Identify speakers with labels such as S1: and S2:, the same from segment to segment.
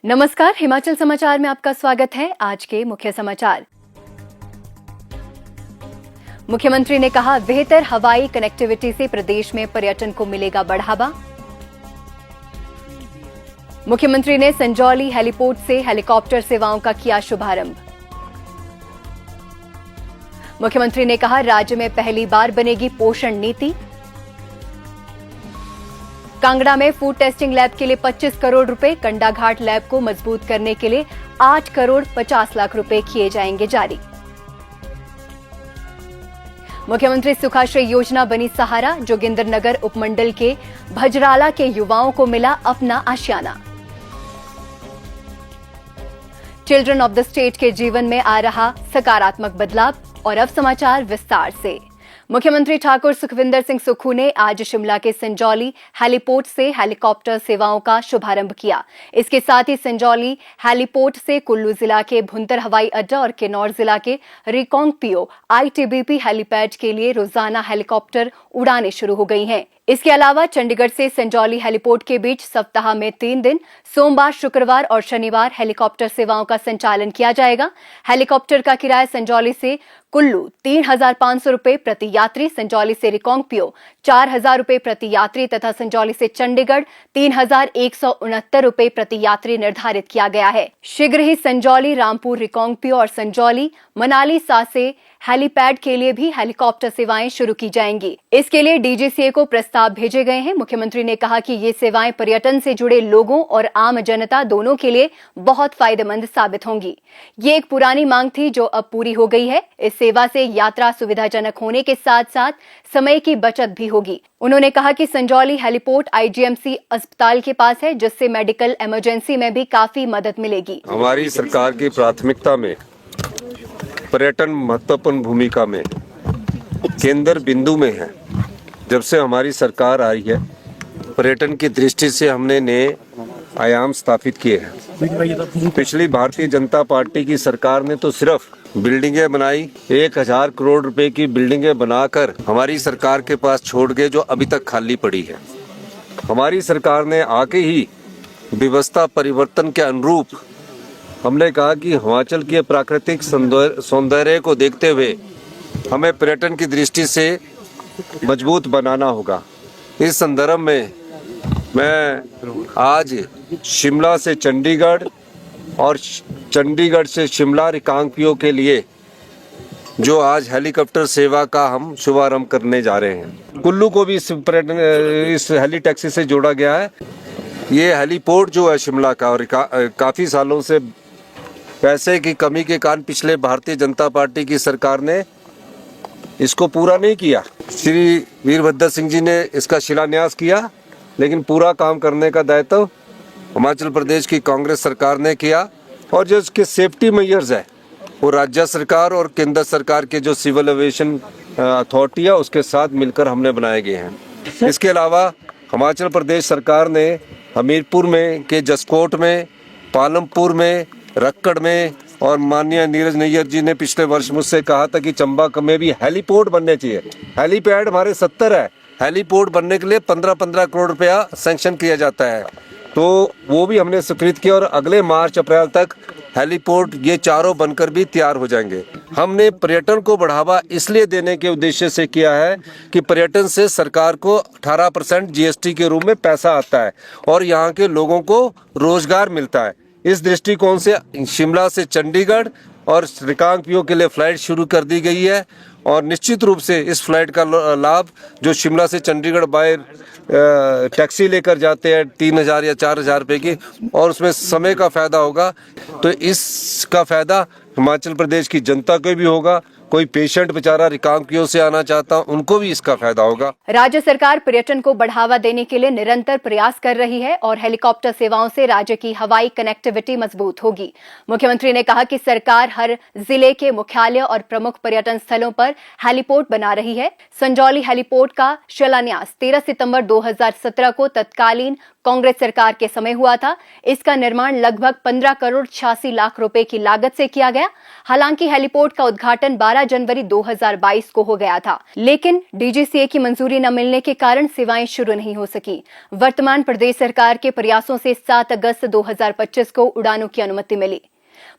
S1: नमस्कार, हिमाचल समाचार में आपका स्वागत है। आज के मुख्य समाचार। मुख्यमंत्री ने कहा, बेहतर हवाई कनेक्टिविटी से प्रदेश में पर्यटन को मिलेगा बढ़ावा। मुख्यमंत्री ने संजौली हेलीपोर्ट से हेलीकॉप्टर सेवाओं का किया शुभारंभ। मुख्यमंत्री ने कहा, राज्य में पहली बार बनेगी पोषण नीति। कांगड़ा में फूड टेस्टिंग लैब के लिए 25 करोड़ रुपए, कंडाघाट लैब को मजबूत करने के लिए 8 करोड़ 50 लाख रुपए किए जाएंगे जारी। मुख्यमंत्री सुखाश्रय योजना बनी सहारा, जोगिंद्रनगर उपमंडल के भजराला के युवाओं को मिला अपना आशियाना। चिल्ड्रन ऑफ द स्टेट के जीवन में आ रहा सकारात्मक बदलाव। और अब समाचार विस्तार से। मुख्यमंत्री ठाकुर सुखविंदर सिंह सुक्खू ने आज शिमला के संजौली हेलीपोर्ट से हेलीकॉप्टर सेवाओं का शुभारंभ किया। इसके साथ ही संजौली हेलीपोर्ट से कुल्लू जिला के भुंतर हवाई अड्डा और किन्नौर जिला के रिकांगपिओ आईटीबीपी हेलीपैड के लिए रोजाना हेलीकॉप्टर उड़ानें शुरू हो गई हैं। इसके अलावा चंडीगढ़ से संजौली हेलीपोर्ट के बीच सप्ताह में 3 दिन सोमवार, शुक्रवार और शनिवार हेलीकॉप्टर सेवाओं का संचालन किया जाएगा। हेलीकॉप्टर का किराया संजौली से कुल्लू 3,500 रुपए प्रति यात्री, संजौली से रिकांगपिओ 4,000 रुपए प्रति यात्री तथा संजौली से चंडीगढ़ 3,169 रुपए प्रति यात्री निर्धारित किया गया है। शीघ्र ही संजौली, रामपुर, रिकांगपिओ और संजौली, मनाली, सासे हेलीपैड के लिए भी हेलीकॉप्टर सेवाएं शुरू की जाएंगी। इसके लिए डीजीसीए को प्रस्ताव भेजे गए हैं। मुख्यमंत्री ने कहा कि ये सेवाएं पर्यटन से जुड़े लोगों और आम जनता दोनों के लिए बहुत फायदेमंद साबित होंगी। ये एक पुरानी मांग थी जो अब पूरी हो गई है। इस सेवा से यात्रा सुविधाजनक होने के साथ साथ समय की बचत भी होगी। उन्होंने कहा कि संजौली हेलीपोर्ट आईजीएमसी अस्पताल के पास है, जिससे मेडिकल इमरजेंसी में भी काफी मदद मिलेगी।
S2: हमारी सरकार की प्राथमिकता में पर्यटन महत्वपूर्ण भूमिका में केंद्र बिंदु में है। जब से हमारी सरकार आई है, पर्यटन की दृष्टि से हमने नए आयाम स्थापित किए हैं। पिछली भारतीय जनता पार्टी की सरकार ने तो सिर्फ बिल्डिंगें बनाई, 1,000 करोड़ रुपए की बिल्डिंगें बनाकर हमारी सरकार के पास छोड़ गए, जो अभी तक खाली पड़ी है। हमारी सरकार ने आके ही व्यवस्था परिवर्तन के अनुरूप हमने कहा कि हिमाचल के प्राकृतिक सौंदर्य को देखते हुए हमें पर्यटन की दृष्टि से मजबूत बनाना होगा। इस संदर्भ में मैं आज शिमला से चंडीगढ़ और चंडीगढ़ से शिमला रिकांगपिओ के लिए जो आज हेलीकॉप्टर सेवा का हम शुभारंभ करने जा रहे हैं। कुल्लू को भी इस हेली टैक्सी से जोड़ा गया है। ये हेलीपोर्ट जो है शिमला का, और काफ़ी सालों से पैसे की कमी के कारण पिछले भारतीय जनता पार्टी की सरकार ने इसको पूरा नहीं किया। श्री वीरभद्र सिंह जी ने इसका शिलान्यास किया, लेकिन पूरा काम करने का दायित्व हिमाचल प्रदेश की कांग्रेस सरकार ने किया। और जो इसके सेफ्टी मेजर्स है वो राज्य सरकार और केंद्र सरकार के जो सिविल एविएशन अथॉरिटी है उसके साथ मिलकर हमने बनाए गए हैं। इसके अलावा हिमाचल प्रदेश सरकार ने हमीरपुर में के जसकोट में, पालमपुर में, रक्कड़ में और माननीय नीरज नैयर जी ने पिछले वर्ष मुझसे कहा था कि चंबा में भी हेलीपोर्ट बनने चाहिए। हेलीपैड हमारे 70 है, हेलीपोर्ट बनने के लिए 15-15 करोड़ रुपया सैंक्शन किया जाता है, तो वो भी हमने स्वीकृत किया और अगले मार्च-अप्रैल तक हेलीपोर्ट ये चारों बनकर भी तैयार हो जाएंगे। हमने पर्यटन को बढ़ावा इसलिए देने के उद्देश्य से किया है कि पर्यटन से सरकार को 18% जीएसटी के रूप में पैसा आता है और यहाँ के लोगों को रोजगार मिलता है। इस दृष्टिकोण से शिमला से चंडीगढ़ और रिकांगपिओ के लिए फ्लाइट शुरू कर दी गई है और निश्चित रूप से इस फ्लाइट का लाभ जो शिमला से चंडीगढ़ बाय टैक्सी लेकर जाते हैं 3,000 या 4,000 रुपए की, और उसमें समय का फायदा होगा, तो इसका फायदा हिमाचल प्रदेश की जनता को भी होगा। कोई पेशेंट बेचारा रिकांगपिओ से आना चाहता, उनको भी इसका फायदा होगा।
S1: राज्य सरकार पर्यटन को बढ़ावा देने के लिए निरंतर प्रयास कर रही है और हेलीकॉप्टर सेवाओं से राज्य की हवाई कनेक्टिविटी मजबूत होगी। मुख्यमंत्री ने कहा कि सरकार हर जिले के मुख्यालय और प्रमुख पर्यटन स्थलों पर हेलीपोर्ट बना रही है। संजौली हेलीपोर्ट का शिलान्यास 13 सितंबर 2017 को तत्कालीन कांग्रेस सरकार के समय हुआ था। इसका निर्माण लगभग 15 करोड़ 86 लाख रुपए की लागत से किया गया। हालांकि हेलीपोर्ट का उद्घाटन 12 जनवरी 2022 को हो गया था, लेकिन डीजीसीए की मंजूरी न मिलने के कारण सेवाएं शुरू नहीं हो सकी। वर्तमान प्रदेश सरकार के प्रयासों से 7 अगस्त 2025 को उड़ानों की अनुमति मिली।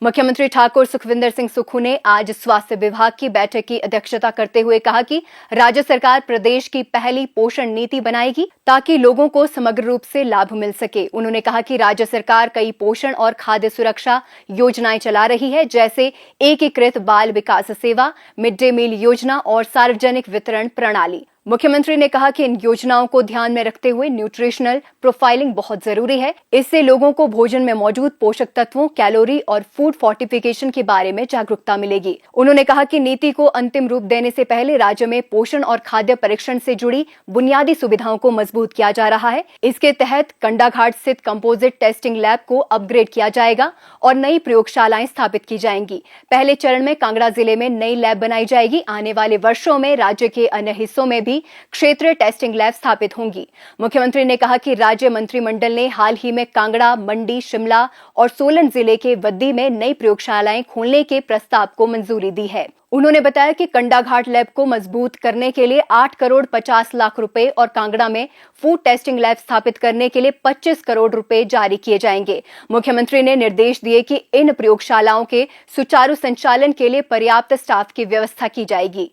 S1: मुख्यमंत्री ठाकुर सुखविंदर सिंह सुक्खू ने आज स्वास्थ्य विभाग की बैठक की अध्यक्षता करते हुए कहा कि राज्य सरकार प्रदेश की पहली पोषण नीति बनाएगी ताकि लोगों को समग्र रूप से लाभ मिल सके। उन्होंने कहा कि राज्य सरकार कई पोषण और खाद्य सुरक्षा योजनाएं चला रही है, जैसे एकीकृत बाल विकास सेवा, मिड डे मील योजना और सार्वजनिक वितरण प्रणाली। मुख्यमंत्री ने कहा कि इन योजनाओं को ध्यान में रखते हुए न्यूट्रिशनल प्रोफाइलिंग बहुत जरूरी है। इससे लोगों को भोजन में मौजूद पोषक तत्वों, कैलोरी और फूड फोर्टिफिकेशन के बारे में जागरूकता मिलेगी। उन्होंने कहा कि नीति को अंतिम रूप देने से पहले राज्य में पोषण और खाद्य परीक्षण से जुड़ी बुनियादी सुविधाओं को मजबूत किया जा रहा है। इसके तहत कंडाघाट स्थित कंपोजिट टेस्टिंग लैब को अपग्रेड किया जाएगा और नई प्रयोगशालाएं स्थापित की जाएंगी। पहले चरण में कांगड़ा जिले में नई लैब बनाई जाएगी। आने वाले वर्षों में राज्य के अन्य हिस्सों में भी क्षेत्रीय टेस्टिंग लैब स्थापित होंगी। मुख्यमंत्री ने कहा कि राज्य मंत्रिमंडल ने हाल ही में कांगड़ा, मंडी, शिमला और सोलन जिले के वद्दी में नई प्रयोगशालाएं खोलने के प्रस्ताव को मंजूरी दी है। उन्होंने बताया कि कंडाघाट लैब को मजबूत करने के लिए 8 करोड़ 50 लाख रुपए और कांगड़ा में फूड टेस्टिंग लैब स्थापित करने के लिए 25 करोड़ रुपए जारी किए जाएंगे। मुख्यमंत्री ने निर्देश दिए कि इन प्रयोगशालाओं के सुचारू संचालन के लिए पर्याप्त स्टाफ की व्यवस्था की जाएगी।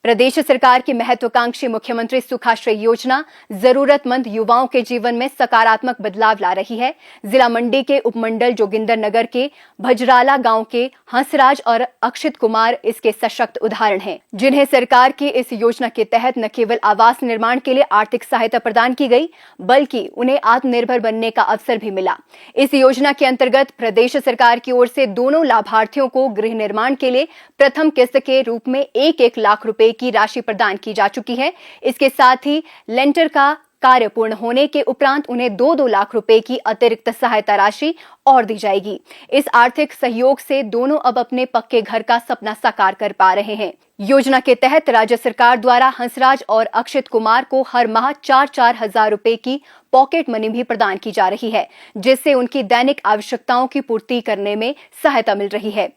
S1: प्रदेश सरकार की महत्वाकांक्षी मुख्यमंत्री सुखाश्रय योजना जरूरतमंद युवाओं के जीवन में सकारात्मक बदलाव ला रही है। जिला मंडी के उपमंडल जोगिंदर नगर के भजराला गांव के हंसराज और अक्षित कुमार इसके सशक्त उदाहरण हैं, जिन्हें सरकार की इस योजना के तहत न केवल आवास निर्माण के लिए आर्थिक सहायता प्रदान की गई, बल्कि उन्हें आत्मनिर्भर बनने का अवसर भी मिला। इस योजना के अंतर्गत प्रदेश सरकार की ओर से दोनों लाभार्थियों को गृह निर्माण के लिए प्रथम किस्त के रूप में 1-1 लाख रुपए की राशि प्रदान की जा चुकी है। इसके साथ ही लेंटर का कार्य पूर्ण होने के उपरांत उन्हें 2-2 लाख रुपए की अतिरिक्त सहायता राशि और दी जाएगी। इस आर्थिक सहयोग से दोनों अब अपने पक्के घर का सपना साकार कर पा रहे हैं। योजना के तहत राज्य सरकार द्वारा हंसराज और अक्षित कुमार को हर माह 4-4 हजार रुपए की पॉकेट मनी भी प्रदान की जा रही है, जिससे उनकी दैनिक आवश्यकताओं की पूर्ति करने में सहायता मिल रही है।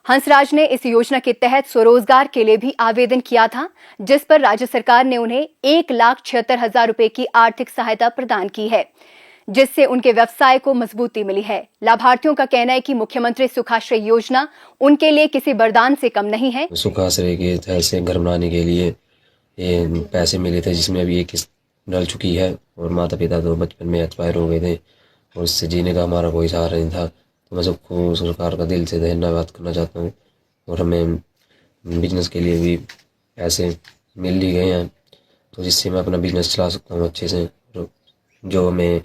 S1: हंसराज ने इस योजना के तहत स्वरोजगार के लिए भी आवेदन किया था, जिस पर राज्य सरकार ने उन्हें 1,76,000 रुपए की आर्थिक सहायता प्रदान की है, जिससे उनके व्यवसाय को मजबूती मिली है। लाभार्थियों का कहना है कि मुख्यमंत्री सुखाश्रय योजना उनके लिए किसी वरदान से कम नहीं है।
S3: सुखाश्रय के तहत से घर बनाने के लिए ये पैसे मिले थे, जिसमें अभी एक किस्त डल चुकी है और माता पिता तो बचपन में एक्सपायर हो गए थे और उससे जीने का हमारा कोई सहारा नहीं था। तो मैं सबको सरकार का दिल से धन्यवाद करना चाहता हूँ और हमें बिजनेस के लिए भी पैसे मिल ही गए हैं, तो जिससे मैं अपना बिजनेस चला सकता हूँ अच्छे से। जो हमें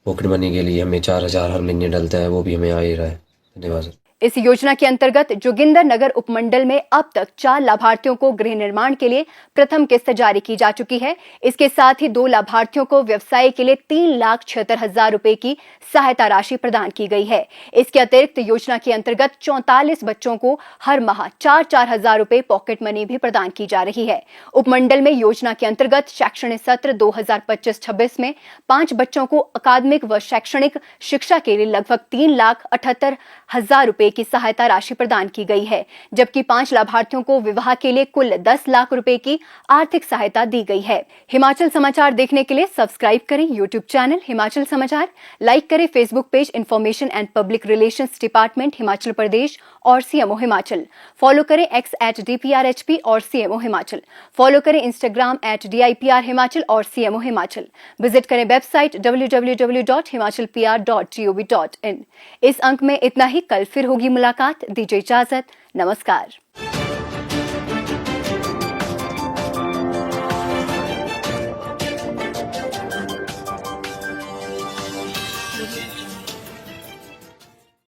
S3: पॉकेट मनी के लिए हमें 4,000 हर महीने डलता है, वो भी हमें आ ही रहा है। धन्यवाद सर।
S1: इस योजना के अंतर्गत जोगिंदर नगर उपमंडल में अब तक 4 लाभार्थियों को गृह निर्माण के लिए प्रथम किस्त जारी की जा चुकी है। इसके साथ ही 2 लाभार्थियों को व्यवसाय के लिए 3,76,000 रुपए की सहायता राशि प्रदान की गई है। इसके अतिरिक्त योजना के अंतर्गत 44 बच्चों को हर माह 4-4 हजार रुपए पॉकेट मनी भी प्रदान की जा रही है। उपमंडल में योजना के अंतर्गत शैक्षणिक सत्र 2025-26 में 5 बच्चों को अकादमिक व शैक्षणिक शिक्षा के लिए लगभग 3,78,000 रुपए की सहायता राशि प्रदान की गई है, जबकि 5 लाभार्थियों को विवाह के लिए कुल 10 लाख रुपए की आर्थिक सहायता दी गई है। हिमाचल समाचार देखने के लिए सब्सक्राइब करें यूट्यूब चैनल हिमाचल समाचार, लाइक करें Facebook page information and public relations department Himachal Pradesh और सीएमओ हिमाचल, फॉलो करें X @DPRHP और सीएमओ हिमाचल, फॉलो करें इंस्टाग्राम @DIPR हिमाचल और सीएमओ हिमाचल, विजिट करें वेबसाइट www.himachalpr.gov.in। इस अंक में इतना ही, कल फिर होगी मुलाकात। दीजिए इजाजत, नमस्कार।